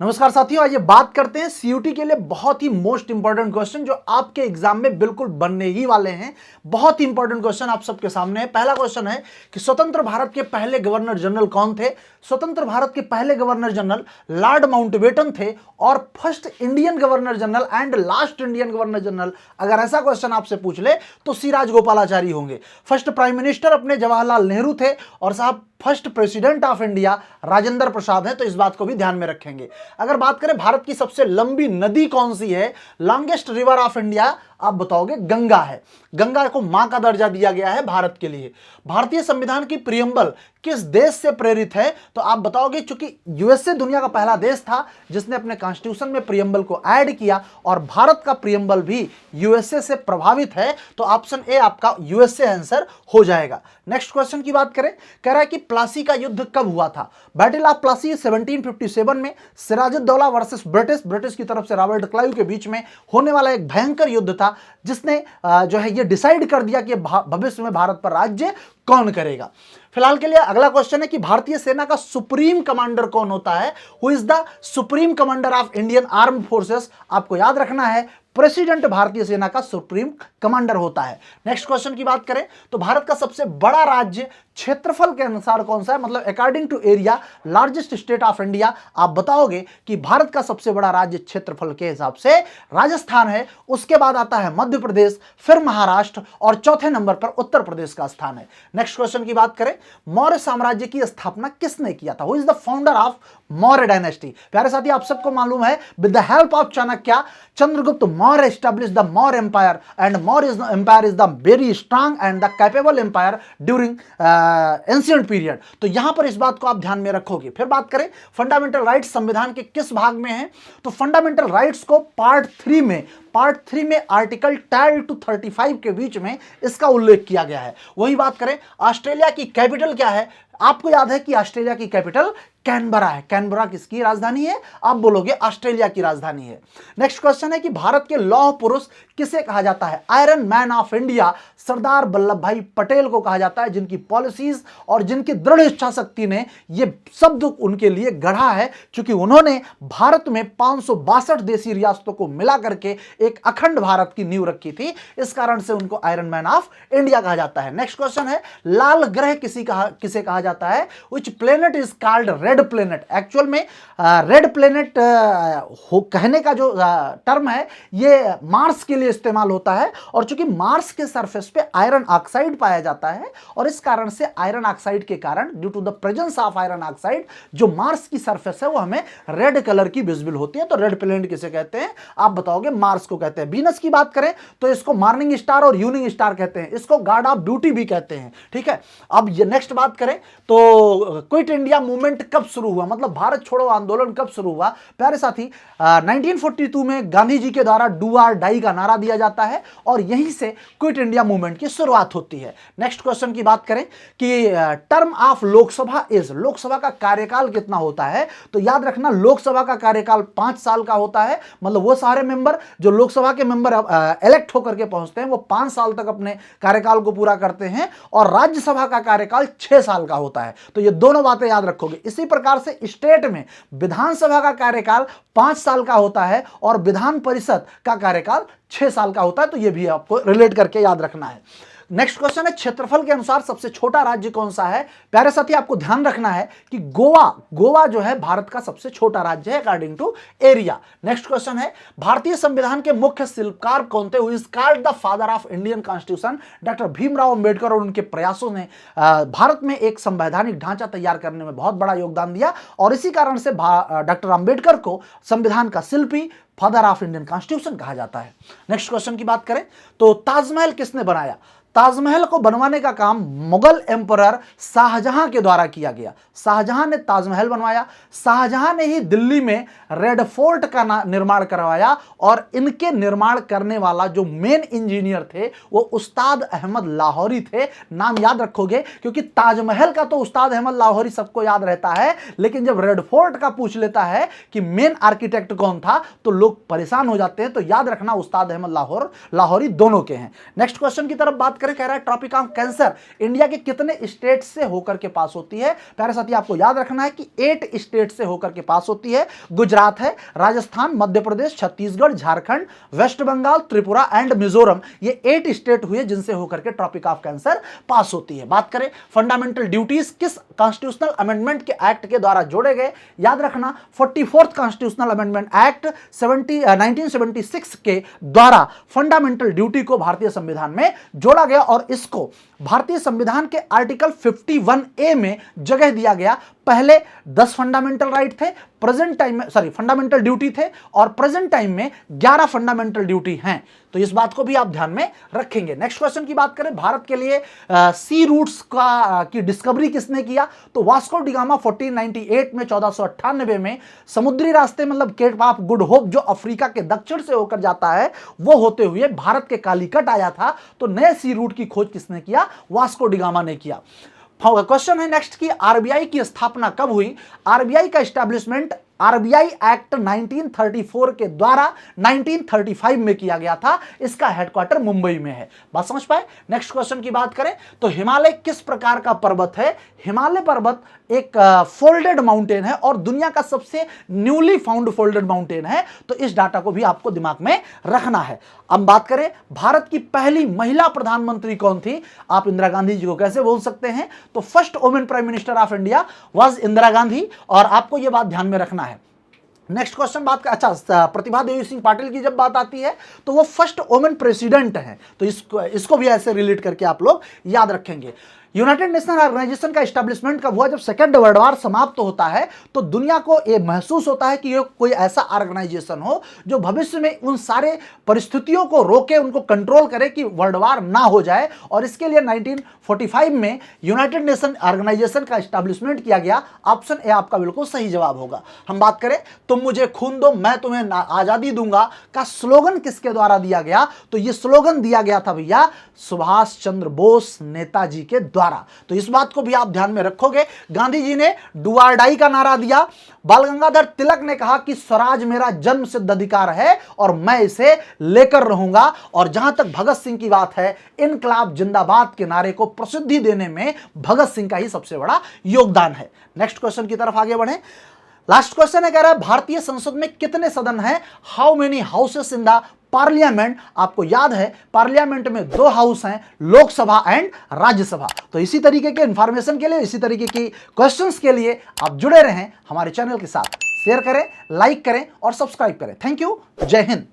नमस्कार साथियों, आइए बात करते हैं सीयूटी के लिए बहुत ही मोस्ट इंपॉर्टेंट क्वेश्चन जो आपके एग्जाम में बिल्कुल बनने ही वाले हैं। बहुत ही इंपॉर्टेंट क्वेश्चन आप सबके सामने है। पहला क्वेश्चन है कि स्वतंत्र भारत के पहले गवर्नर जनरल कौन थे। स्वतंत्र भारत के पहले गवर्नर जनरल लॉर्ड माउंटबेटन थे और first Indian governor general and last Indian governor general अगर ऐसा क्वेश्चन आपसे पूछ ले तो सी राजगोपालाचारी होंगे। फर्स्ट प्राइम मिनिस्टर अपने जवाहरलाल नेहरू थे और साहब first president of India Rajendra Prasad है, तो इस बात को भी ध्यान में रखेंगे। अगर बात करें भारत की सबसे लंबी नदी कौन सी है, लॉन्गेस्ट रिवर ऑफ इंडिया, आप बताओगे गंगा है। गंगा को मां का दर्जा दिया गया है भारत के लिए। भारतीय संविधान की प्रियम्बल किस देश से प्रेरित है, तो आप बताओगे चूंकि यूएसए दुनिया का पहला देश था जिसने अपने कॉन्स्टिट्यूशन में प्रियम्बल को ऐड किया और भारत का प्रियम्बल भी यूएसए से प्रभावित है, तो ऑप्शन ए आपका यूएसए आंसर हो जाएगा। नेक्स्ट क्वेश्चन की बात करें, कह रहा है कि प्लासी का युद्ध कब हुआ था। बैटल ऑफ प्लासी 1757 में सिराजुद्दौला वर्सेस ब्रिटिश की तरफ से रॉबर्ट क्लाइव के बीच में होने वाला एक भयंकर युद्ध था जिसने जो है ये डिसाइड कर दिया कि भविष्य में भारत पर राज्य कौन करेगा। फिलहाल के लिए अगला क्वेश्चन है कि भारतीय सेना का सुप्रीम कमांडर कौन होता है। Who is the supreme commander of Indian armed forces. आपको याद रखना है प्रेसिडेंट भारतीय सेना का सुप्रीम कमांडर होता है। नेक्स्ट क्वेश्चन की बात करें तो भारत का सबसे बड़ा राज्य क्षेत्रफल के अनुसार कौन सा है, मतलब according to area largest state of India. आप बताओगे कि भारत का सबसे बड़ा राज्य क्षेत्रफल के हिसाब से राजस्थान है, उसके बाद आता है मध्य प्रदेश, फिर महाराष्ट्र और चौथे नंबर पर उत्तर प्रदेश का स्थान है। नेक्स्ट क्वेश्चन की बात करें, मौर्य साम्राज्य की स्थापना किसने किया था। Who is the founder of Maurya dynasty. प्यारे साथी, आप सबको मालूम है with the help of Chanakya Chandragupta Maurya established the Maurya Empire and Maurya Empire is the very strong and the capable empire during ancient period। तो यहां पर इस बात को आप ध्यान में रखोगे। फिर बात करें फंडामेंटल राइट्स संविधान के किस भाग में है, तो फंडामेंटल राइट्स को पार्ट 3 में आर्टिकल 10 to 35 के बीच में इसका उल्लेख किया गया है। वही बात करें ऑस्ट्रेलिया की कैपिटल क्या है, आपको याद है कि ऑस्ट्रेलिया की कैपिटल कैनबरा है। कैनबरा किसकी राजधानी है, आप बोलोगे ऑस्ट्रेलिया की राजधानी है। नेक्स्ट क्वेश्चन है कि भारत के लौह पुरुष किसे कहा जाता है। Iron man of India Sardar Vallabh भाई पटेल को कहा जाता है, जिनकी पॉलिसीज और जिनकी दृढ़ इच्छा शक्ति ने ये शब्द उनके लिए गढ़ा है, क्योंकि उन्होंने भारत में 562 देशी रियासतों को मिला करके एक अखंड भारत की नींव रखी थी, इस कारण से उनको आयरन मैन ऑफ इंडिया कहा जाता है। नेक्स्ट क्वेश्चन है लाल ग्रह किसे कहा जाता है। Which planet is called red planet. Actual में रेड प्लेनेट कहने का जो टर्म है ये मार्स के लिए इस्तेमाल होता है, और चूंकि मार्स के सरफेस पे आयरन ऑक्साइड पाया जाता है और इस कारण से आयरन ऑक्साइड के कारण due to the presence of iron oxide जो मार्स की सरफेस है वो हमें रेड कलर की विजिबल होती है। तो रेड प्लेनेट किसे कहते हैं, आप बताओगे मार्स को कहते हैं। वीनस की बात करें तो इसको मॉर्निंग स्टार और इवनिंग स्टार कहते हैं, इसको गॉड ऑफ ब्यूटी भी कहते हैं। ठीक है, अब ये नेक्स्ट बात करें तो क्विट इंडिया मूवमेंट कब शुरू हुआ, मतलब भारत छोड़ो आंदोलन कब शुरू हुआ। प्यारे साथी 1942 में गांधी जी के द्वारा डू और डाई का नारा दिया जाता है और यहीं से क्विट इंडिया मूवमेंट की शुरुआत होती है। नेक्स्ट क्वेश्चन की बात करें कि term of Lok Sabha is, Lok Sabha का कार्यकाल कितना होता है, तो याद रखना लोकसभा का कार्यकाल 5 साल का होता है। मतलब वो सारे मेंबर जो लोकसभा के मेंबर इलेक्ट होकर के पहुंचते हैं वो 5 साल तक अपने कार्यकाल को पूरा करते हैं, और राज्यसभा का कार्यकाल 6 साल का होता है। तो ये दोनों बातें याद रखोगे। इसी प्रकार से स्टेट में विधानसभा का कार्यकाल 5 साल का होता है और विधान परिषद का कार्यकाल 6 साल का होता है, तो ये भी आपको रिलेट करके याद रखना है। नेक्स्ट क्वेश्चन है क्षेत्रफल के अनुसार सबसे छोटा राज्य कौन सा है। प्यारे साथी, आपको ध्यान रखना है कि गोवा जो है भारत का सबसे छोटा राज्य है according to area. Next question है भारतीय संविधान के मुख्य शिल्पकार कौन थे। Who is called the father of Indian constitution. Doctor Bhimrao Ambedkar और उनके प्रयासों ने भारत में एक संवैधानिक ढांचा तैयार करने में बहुत बड़ा योगदान दिया, और इसी कारण से डॉक्टर अंबेडकर को संविधान का शिल्पी, फादर ऑफ इंडियन कॉन्स्टिट्यूशन कहा जाता है। नेक्स्ट क्वेश्चन की बात करें तो ताजमहल किसने बनाया। ताजमहल को बनवाने का काम मुगल एम्परर शाहजहां के द्वारा किया गया। शाहजहां ने ताजमहल बनवाया। शाहजहां ने ही दिल्ली में रेड फोर्ट का निर्माण करवाया, और इनके निर्माण करने वाला जो मेन इंजीनियर थे वो उस्ताद अहमद लाहौरी थे। नाम याद रखोगे क्योंकि ताजमहल का तो उस्ताद अहमद लाहौरी सबको याद रहता है, लेकिन जब रेड फोर्ट का पूछ लेता है कि मेन आर्किटेक्ट कौन था तो लोग परेशान हो जाते हैं। तो याद रखना उस्ताद अहमद लाहौरी दोनों के हैं। नेक्स्ट क्वेश्चन की तरफ बात करें, कह रहा है ट्रॉपिक ऑफ कैंसर इंडिया के कितने स्टेट से होकर के पास होती है। प्यारे साथी आपको याद रखना है कि 8 स्टेट से होकर के पास होती है। गुजरात है, राजस्थान, मध्य प्रदेश, छत्तीसगढ़, झारखंड, वेस्ट बंगाल, त्रिपुरा एंड मिजोरम, ये 8 स्टेट हुए जिनसे होकर के ट्रॉपिक ऑफ कैंसर पास होती है। बात करें फंडामेंटल ड्यूटीज किस कॉन्स्टिट्यूशनल अमेंडमेंट के एक्ट के द्वारा जोड़े गए, याद रखना 44th कॉन्स्टिट्यूशनल अमेंडमेंट एक्ट 1976 के द्वारा फंडामेंटल ड्यूटी को भारतीय संविधान में जोड़ा गया और इसको भारतीय संविधान के आर्टिकल 51A में जगह दिया गया। पहले 10 फंडामेंटल राइट थे, प्रेजेंट टाइम में फंडामेंटल ड्यूटी थे और प्रेजेंट टाइम में 11 फंडामेंटल ड्यूटी हैं। तो इस बात को भी आप ध्यान में रखेंगे। नेक्स्ट क्वेश्चन की बात करें, भारत के लिए सी रूट्स की डिस्कवरी किसने किया, तो वास्को डी गामा 1498 में 1498 में समुद्री रास्ते मतलब केप ऑफ गुड होप जो अफ्रीका के दक्षिण से होकर जाता है वो होते हुए भारत के कालीकट आया था। तो नए सी रूट की खोज किसने किया, वास्को डी गामा ने किया। क्वेश्चन है नेक्स्ट की आरबीआई की स्थापना कब हुई। आरबीआई का एस्टैब्लिशमेंट आरबीआई एक्ट 1934 के द्वारा 1935 में किया गया था। इसका हेडक्वार्टर मुंबई में है। बात समझ पाए। नेक्स्ट क्वेश्चन की बात करें तो हिमालय किस प्रकार का पर्वत है। हिमालय पर्वत एक फोल्डेड माउंटेन है और दुनिया का सबसे न्यूली फाउंड फोल्डेड माउंटेन है। तो इस डाटा को भी आपको दिमाग में रखना है। अब बात करें भारत की पहली महिला प्रधानमंत्री कौन थी। आप इंदिरा गांधी जी को कैसे बोल सकते हैं, तो first women prime minister of India was Indira Gandhi और आपको यह बात ध्यान में रखना है। नेक्स्ट क्वेश्चन बात कर, अच्छा प्रतिभा देवी सिंह पाटिल की जब बात आती है तो वो फर्स्ट वुमेन प्रेसिडेंट हैं। तो इसको भी ऐसे रिलेट करके आप लोग याद रखेंगे। यूनाइटेड नेशन ऑर्गेनाइजेशन का एस्टैब्लिशमेंट कब हुआ, जब सेकेंड वर्ल्ड वॉर समाप्त होता है तो दुनिया को ये महसूस होता है कि ये कोई ऐसा ऑर्गेनाइजेशन हो जो भविष्य में उन सारे परिस्थितियों को रोके, उनको कंट्रोल करे कि वर्ल्ड वॉर ना हो जाए। और इसके लिए 1945 में यूनाइटेड नेशन ऑर्गेनाइजेशन का एस्टैब्लिशमेंट किया गया। ऑप्शन ए आपका बिल्कुल सही जवाब होगा। हम बात करें तुम मुझे खून दो मैं तुम्हें आजादी दूंगा का स्लोगन किसके द्वारा दिया गया, तो ये स्लोगन दिया गया था भैया सुभाष चंद्र बोस नेताजी के द्वारा। तो इस बात को भी आप ध्यान में रखोगे। गांधी जी ने डू और डाई का नारा दिया। बाल गंगाधर तिलक ने कहा कि स्वराज मेरा जन्म सिद्ध अधिकार है और मैं इसे लेकर रहूंगा। और जहां तक भगत सिंह की बात है, इनकलाब जिंदाबाद के नारे को प्रसिद्धि देने में भगत सिंह का ही सबसे बड़ा योगदान है। नेक्स्ट क्वेश्चन की तरफ आगे बढ़े। लास्ट क्वेश्चन है, कह रहा है भारतीय संसद में कितने सदन हैं, how many houses in the parliament. आपको याद है पार्लियामेंट में 2 हाउस हैं, लोकसभा एंड राज्यसभा। तो इसी तरीके के इंफॉर्मेशन के लिए, इसी तरीके की क्वेश्चंस के लिए आप जुड़े रहें हमारे चैनल के साथ। शेयर करें, लाइक करें और सब्सक्राइब करें। Thank you. जय हिंद।